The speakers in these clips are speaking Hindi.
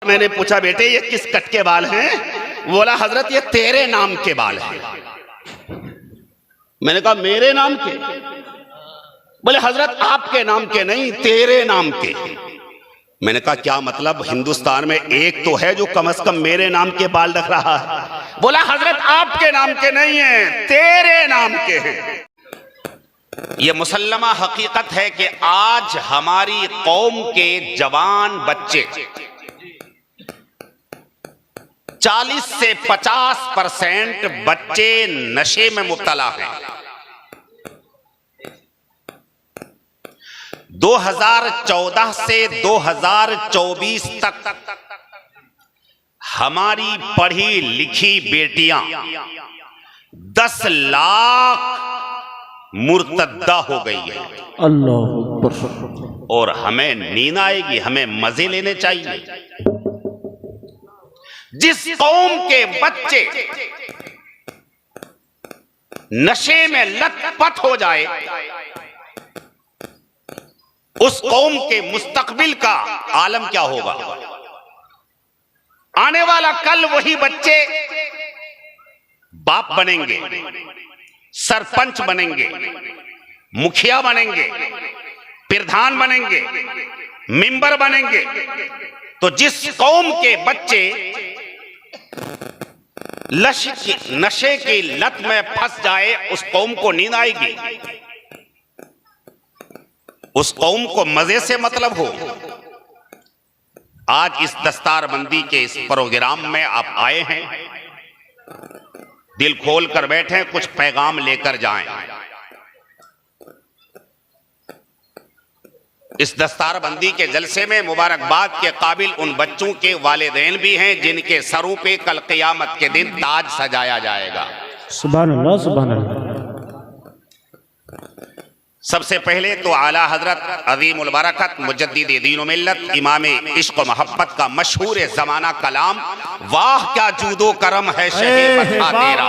मैंने पूछा बेटे ये किस कट के बाल हैं? बोला हजरत ये तेरे नाम के बाल हैं। मैंने कहा मेरे नाम के? बोले हजरत आपके नाम के नहीं, तेरे नाम के। मैंने कहा क्या मतलब? हिंदुस्तान में एक तो है जो कम से कम मेरे नाम के बाल रख रहा है। बोला हजरत आपके नाम के नहीं है, तेरे नाम के हैं। यह मुसल्लमा हकीकत है कि आज हमारी कौम के जवान बच्चे 40 से 50% बच्चे नशे में मुब्तला हैं। 2014 से 2024 तक हमारी पढ़ी लिखी बेटियां 10 लाख मुर्तद्दा हो गई है। अल्लाह। और हमें नींद आएगी, हमें मजे लेने चाहिए। जिस कौम के बच्चे नशे में लथपथ हो जाए उस कौम के मुस्तकबिल का आलम क्या होगा? आने वाला कल वही बच्चे बाप बनेंगे, सरपंच बनेंगे, मुखिया बनेंगे, प्रधान बनेंगे, मेंबर बनेंगे। तो जिस कौम के बच्चे नशे की लत में फंस जाए उस कौम को नींद आएगी, उस कौम को मजे से मतलब हो। आज इस दस्तारबंदी के इस प्रोग्राम में आप आए हैं, दिल खोल कर बैठे, कुछ पैगाम लेकर जाएं। इस दस्तारबंदी के जलसे में मुबारकबाद के काबिल उन बच्चों के वालिदैन भी हैं जिनके सरों पे कल क़यामत के दिन ताज सजाया जाएगा। सुभान अल्लाह, सुभान अल्लाह। सबसे पहले तो आला हजरत अज़ीमुल बरकत मुजद्दिद दीन व मिल्लत इमाम इश्क व मोहब्बत का मशहूर ज़माना कलाम, वाह क्या जूदो करम है शहे बता तेरा,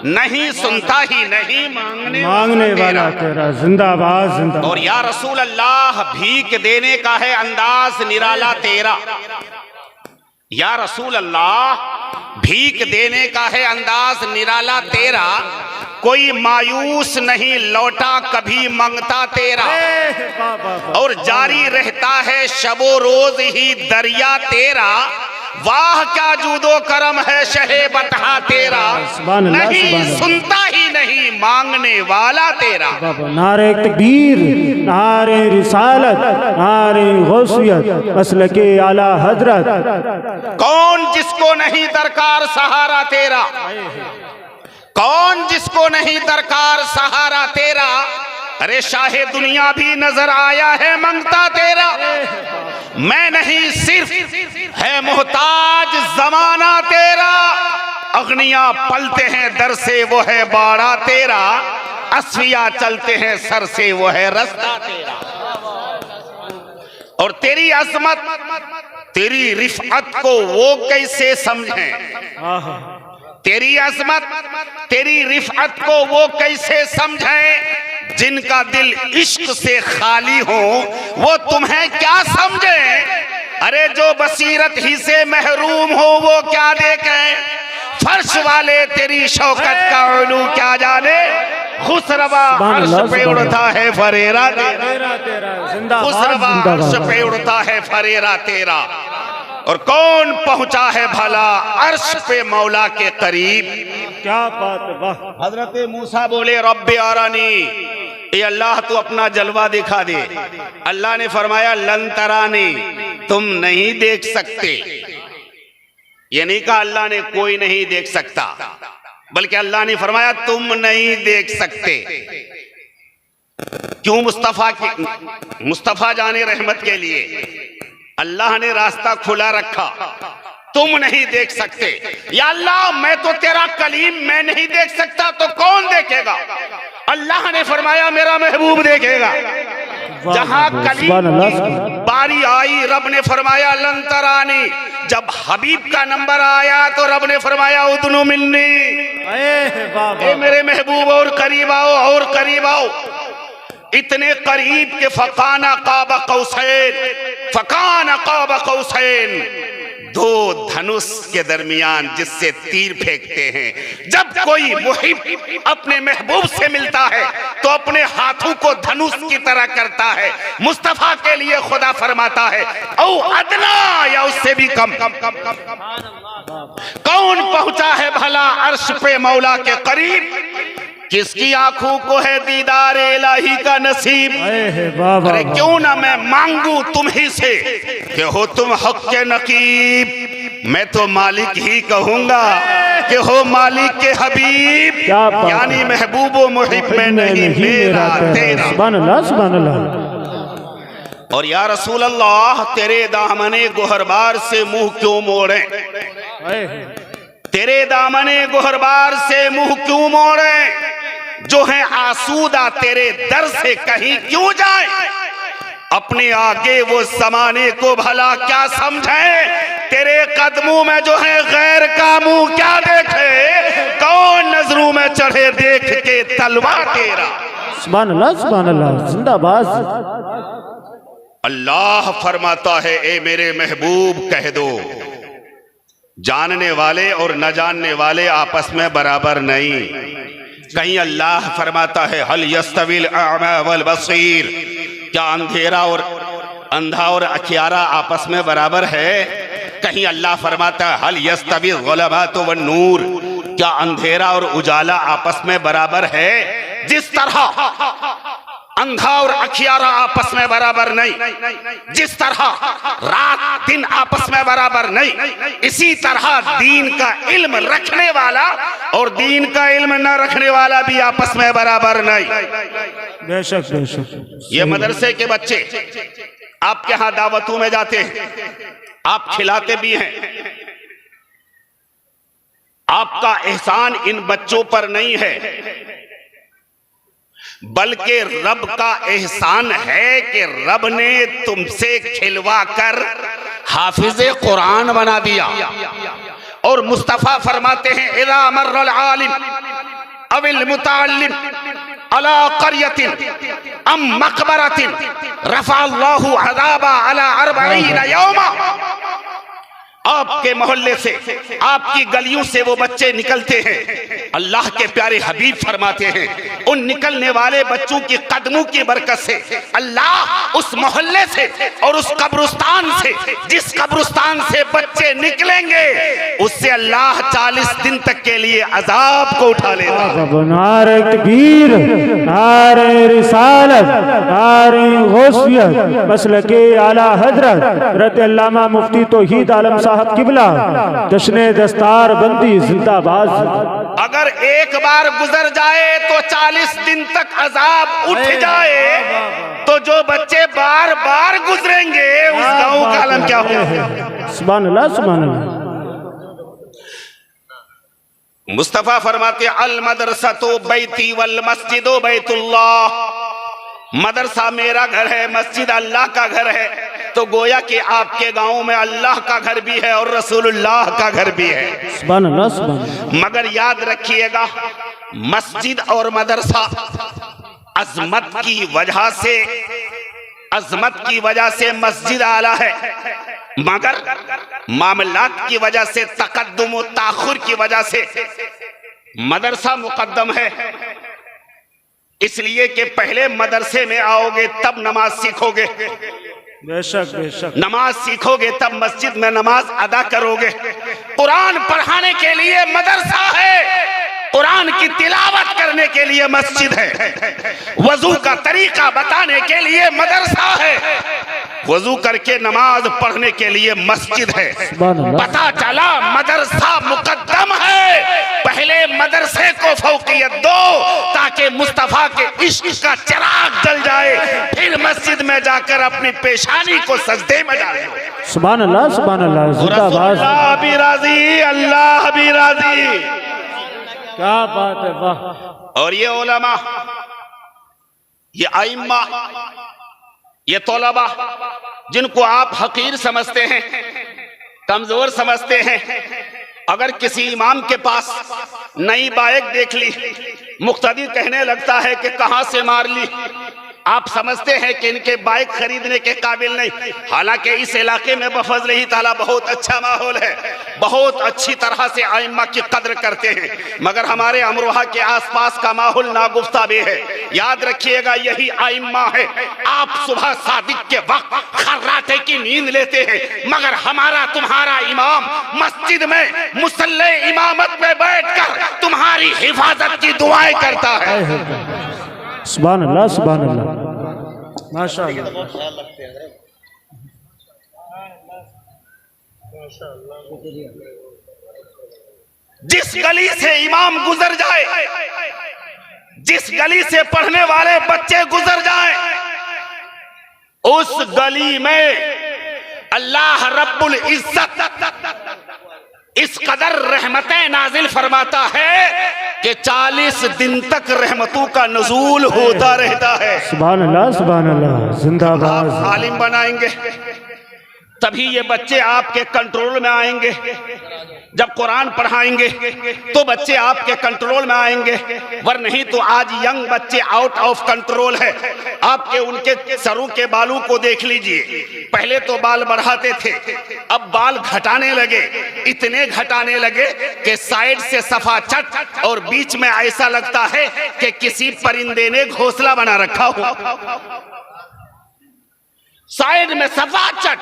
नहीं सुनता ही नहीं मांगने वाला तेरा, जिंदाबाद जिंदाबाद। और या रसूल अल्लाह भीख देने का है अंदाज निराला तेरा, या रसूल अल्लाह भीख देने का है अंदाज निराला तेरा, कोई मायूस नहीं लौटा कभी मंगता तेरा, और जारी रहता है शबो रोज ही दरिया तेरा, वाह क्या जूदो करम है शहे बता तेरा, नहीं सुनता ही नहीं मांगने वाला तेरा। नारे तकबीर, नारे रिसालत, नारे गौसियत, मसलके आला हजरत। कौन जिसको नहीं दरकार सहारा तेरा, कौन जिसको नहीं दरकार सहारा तेरा, अरे शाहे दुनिया भी नजर आया है मंगता तेरा, मैं नहीं सिर्फ है मोहताज जमाना तेरा, अग्निया पलते हैं दर से वो है बाड़ा तेरा, असफिया चलते हैं सर से वो है रास्ता तेरा। और तेरी अजमत तेरी रिफअत को वो कैसे समझें, तेरी अजमत तेरी रिफअत को वो कैसे समझें, जिनका दिल इश्क से खाली हो वो तुम्हें क्या समझे, अरे जो बसीरत ही से महरूम हो वो क्या देखे, फर्श वाले तेरी शौकत का उलू क्या जाने, खुसरवा अर्श पे उड़ता है फरेरा तेरा, खुसरवा अर्श पे उड़ता है फरेरा तेरा, और कौन पहुंचा है भला अर्श पे मौला के करीब। क्या बात है, वाह। हजरत मूसा बोले रब्बे आरानी, ये अल्लाह तू अपना जलवा दिखा दे। अल्लाह ने फरमाया लन तरानी, तुम नहीं देख सकते। ये नहीं कहा अल्लाह ने कोई नहीं देख सकता, बल्कि अल्लाह ने फरमाया तुम नहीं देख सकते। क्यों? मुस्तफा जाने रहमत के लिए अल्लाह ने रास्ता खुला रखा, तुम नहीं देख सकते। या अल्लाह मैं तो तेरा कलीम मैं नहीं देख सकता तो कौन देखेगा? अल्लाह ने फरमाया मेरा महबूब देखेगा। जहां कलीम बारी आई रब ने फरमाया लन तरानी, जब हबीब का नंबर आया तो रब ने फरमाया उदनु मिन्नी, ए मेरे महबूब और करीब आओ और करीब आओ। इतने करीब के फकाना काबा कौसैन, फकाना काबा कौसैन, दो धनुष के दरमियान जिससे तीर फेंकते हैं। जब कोई मुहिब अपने महबूब से मिलता है तो अपने हाथों को धनुष की तरह करता है। मुस्तफा के लिए खुदा फरमाता है औ अदना, या उससे भी कम। कौन पहुंचा है भला अर्श पे मौला के करीब? किसकी आंखों को है दीदार इलाही का नसीब? अरे क्यों ना मैं मांगू तुम ही से कि हो तुम हक के नकीब। मैं तो मालिक ही कहूंगा कि हो मालिक के हबीब, यानी महबूब व मुहिब में नहीं मेरा तेरा। सुभान अल्लाह, सुभान अल्लाह। और या रसूल अल्लाह, तेरे दामने गोहरबार से मुंह क्यों मोड़े? तेरे दामने गोहरबार से मुंह क्यों मोड़े? जो है आसूदा तेरे दर से कहीं क्यों जाए? अपने आगे वो समाने को भला क्या समझे? तेरे कदमों में जो है गैर का मुंह क्या देखे? कौन नजरों में चढ़े देख के तलवा तेरा। सुभान अल्लाह, सुभान अल्लाह, जिंदाबाद। अल्लाह फरमाता है ए मेरे महबूब कह दो, जानने वाले और न जानने वाले आपस में बराबर नहीं। कहीं अल्लाह फरमाता है हल यस्तविल अअमा वल बसीर, क्या अंधेरा और अंधा और अखियारा आपस में बराबर है? कहीं अल्लाह फरमाता है हल यस्तविल ग़ुलमात वन नूर, क्या अंधेरा और उजाला आपस में बराबर है? जिस तरह अंधा और अखियारा आपस में बराबर नहीं, जिस तरह रात दिन आपस में बराबर नहीं, इसी तरह दीन का इल्म रखने वाला और दीन का इल्म न रखने वाला भी आपस में बराबर नहीं। बेशक बेशक। ये मदरसे के बच्चे आपके यहां दावतों में जाते हैं, आप खिलाते भी हैं। आपका एहसान इन बच्चों पर नहीं है, बल्कि रब का एहसान है कि रब ने तुमसे खिलवा कर हाफिज़े कुरान बना दिया। और मुस्तफा फरमाते हैं इज़ा मर्रल आलिम अविल मुतअल्लिम अला क़रयतिन अम मक़बरतिन रफ़अ अल्लाहु अज़ाबा अला 40 यौमा। आपके मोहल्ले से, आपकी गलियों से वो बच्चे निकलते हैं, अल्लाह के प्यारे हबीब फरमाते हैं उन निकलने वाले बच्चों की कदमों की बरकत से अल्लाह उस मोहल्ले से और उस कब्रिस्तान से, जिस कब्रिस्तान से बच्चे निकलेंगे, उससे अल्लाह 40 दिन तक के लिए अजाब को उठा लेगा। नारे तकबीर, नारे रिसालत, नारे गौसियत, मसलके आला हजरत अल्लामा मुफ्ती तौहीद आलम साहब किबला, जश्ने दस्तार बंदी जिंदाबाद। अगर एक बार गुजर जाए तो 40 दिन तक अजाब उठ जाए, तो जो बच्चे बार बार गुजरेंगे उस गांव का आलम क्या होगा? सुभान अल्लाह, सुभान अल्लाह। मुस्तफा फरमाते अल मदरसतु बैती वल मस्जिदु बैतुल्लाह, मदरसा मेरा घर है, मस्जिद अल्लाह का घर है। तो गोया कि आपके गांव में अल्लाह का घर भी है और रसूलुल्लाह का घर भी है। सुभान अल्लाह, सुभान अल्लाह। मगर याद रखिएगा, मस्जिद और मदरसा अजमत की वजह से मस्जिद आला है, मगर मामलात की वजह से, तकद्दुम और ताखुर की वजह से मदरसा मुकद्दम है। इसलिए कि पहले मदरसे में आओगे तब नमाज सीखोगे, बेशक बेशक। नमाज सीखोगे तब मस्जिद में नमाज अदा करोगे। कुरान पढ़ाने के लिए मदरसा है, कुरान की तिलावत करने के लिए मस्जिद है, वजू का तरीका बताने के लिए मदरसा है, वजू करके नमाज पढ़ने के लिए मस्जिद है। पता चला मदरसा मुकद्दम है, पहले मदरसे को फौकियत दो ताकि मुस्तफा के इश्क का चिराग जल जाए, फिर मस्जिद में जाकर अपनी पेशानी को सजदे में डाले। सुभान अल्लाह, सुभान अल्लाह, जिंदाबाद। अल्लाह भी राजी, अल्लाह भी राजी। क्या बात है, वाह। और ये उलमा, ये आइम्मा, ये तौलबा जिनको आप हकीर समझते हैं, कमजोर समझते हैं, अगर किसी इमाम के पास नई बाइक देख ली, मुक्तदी कहने लगता है कि कहां से मार ली, आप समझते हैं कि इनके बाइक खरीदने के काबिल नहीं, हालांकि इस इलाके में बफज़्ल-ही ताला बहुत अच्छा माहौल है, बहुत अच्छी तरह से आइम्मा की कद्र करते हैं, मगर हमारे अमरोहा के आसपास का माहौल नागुफ्ताबे है। याद रखिएगा, यही आइम्मा है। आप सुबह सादिक के वक्त खर्राटे की नींद लेते हैं, मगर हमारा तुम्हारा इमाम मस्जिद में मुसल्ले इमामत में बैठकर तुम्हारी हिफाजत की दुआएं करता है। सुभान अल्लाह, सुभान अल्लाह, माशाअल्लाह। जिस गली से इमाम गुजर जाए, जिस गली से पढ़ने वाले बच्चे गुजर जाए, उस गली में अल्लाह रब्बुल इज्जत इस कदर रहमतें नाजिल फरमाता है कि 40 दिन तक रहमतों का नुज़ूल होता रहता है। सुभान अल्लाह, सुभान अल्लाह, जिंदाबाद। आप आलिम बनाएंगे तभी ये बच्चे आपके कंट्रोल में आएंगे। जब कुरान पढ़ाएंगे तो बच्चे आपके कंट्रोल में आएंगे, वरना नहीं तो आज यंग बच्चे आउट ऑफ कंट्रोल है। आपके उनके सरों के बालों को देख लीजिए, पहले तो बाल बढ़ाते थे, अब बाल घटाने लगे, इतने घटाने लगे कि साइड से सफा चट और बीच में ऐसा लगता है कि किसी परिंदे ने घोंसला बना रखा हो। साइड में सफा चट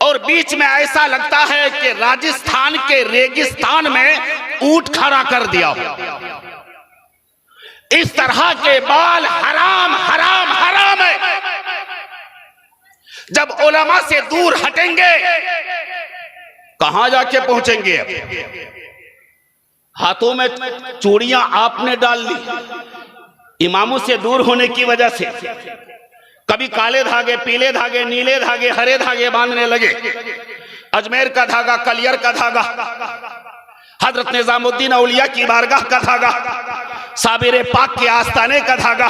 और बीच में ऐसा लगता है कि राजस्थान के रेगिस्तान में ऊंट खड़ा कर दिया हो। इस तरह के बाल हराम हराम हराम है। जब उलमा से दूर हटेंगे कहां जाके पहुंचेंगे? हाथों में चूड़ियां आपने डाल ली इमामों से दूर होने की वजह से। कभी काले धागे, पीले धागे, नीले धागे, हरे धागे बांधने लगे। अजमेर का धागा, कलियर का धागा, हजरत निजामुद्दीन औलिया की बारगाह का धागा, साबिर पाक के आस्ताने का धागा,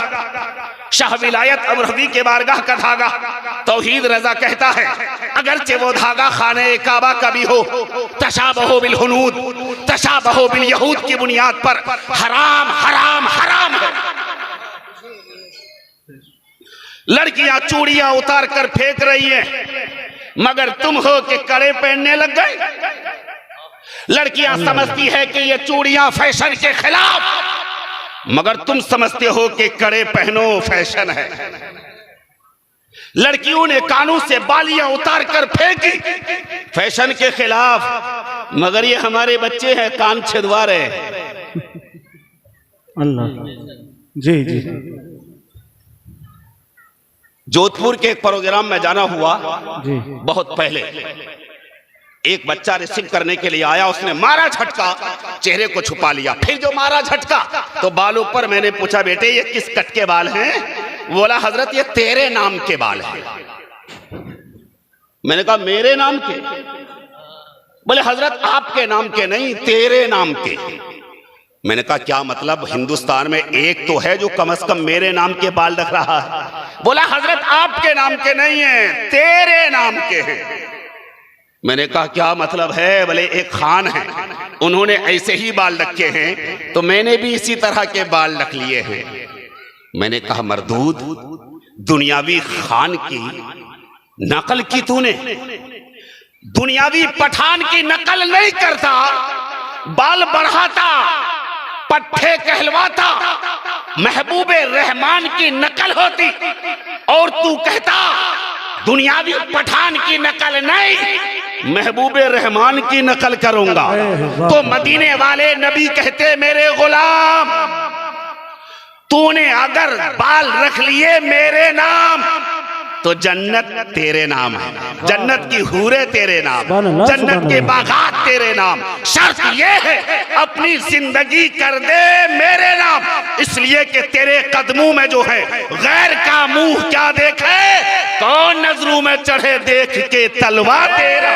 शाह विलायत अमरहदी के बारगाह का धागा। तौहीद रजा कहता है अगरचे वो धागा खाने काबा का भी हो, तशाबहो बिल हुनूद, तशाबहो बिल यहूद की बुनियाद पर हराम हराम हराम है। लड़कियां चूड़ियां उतार कर फेंक रही हैं, मगर तुम हो कि कड़े पहनने लग गए। लड़कियां समझती है कि ये चूड़ियां फैशन के खिलाफ, मगर तुम समझते हो कि कड़े पहनो फैशन है। लड़कियों ने कानों से बालियां उतार कर फेंकी फैशन के खिलाफ, मगर ये हमारे बच्चे हैं कान छिदवा रहे। अल्लाह, जी जी। जोधपुर के एक प्रोग्राम में जाना हुआ जी। बहुत पहले। एक बच्चा रिसीव करने के लिए आया, उसने मारा झटका, चेहरे को छुपा लिया। फिर जो मारा झटका तो बालों पर मैंने पूछा बेटे ये किस कट के बाल हैं? बोला हजरत ये तेरे नाम के बाल हैं। मैंने कहा मेरे नाम के? बोले हजरत आपके नाम के नहीं, तेरे नाम के। मैंने कहा क्या मतलब? हिंदुस्तान में एक तो है जो कम से कम मेरे नाम के बाल रख रहा है। बोला हजरत आपके नाम के नहीं है, तेरे नाम के हैं। मैंने कहा क्या मतलब है? बोले एक खान है, उन्होंने ऐसे ही बाल रखे हैं तो मैंने भी इसी तरह के बाल रख लिए हैं। मैंने कहा मरदूद, दुनियावी खान की नकल की तूने, दुनियावी पठान की नकल नहीं करता, बाल बढ़ाता, पट्टे कहलवाता, महबूबे रहमान की नकल होती, और तू कहता दुनियावी पठान की नकल नहीं, महबूबे रहमान की नकल करूंगा। तो मदीने वाले नबी कहते मेरे गुलाम तूने अगर बाल रख लिए मेरे नाम तो जन्नत तेरे नाम है, जन्नत की हूरे तेरे नाम, जन्नत के बागात तेरे नाम। शर्त ये है अपनी जिंदगी कर दे मेरे नाम, इसलिए कि तेरे कदमों में जो है गैर का मुंह क्या देखे, कौन नजरों में चढ़े देख के तलवा तेरा।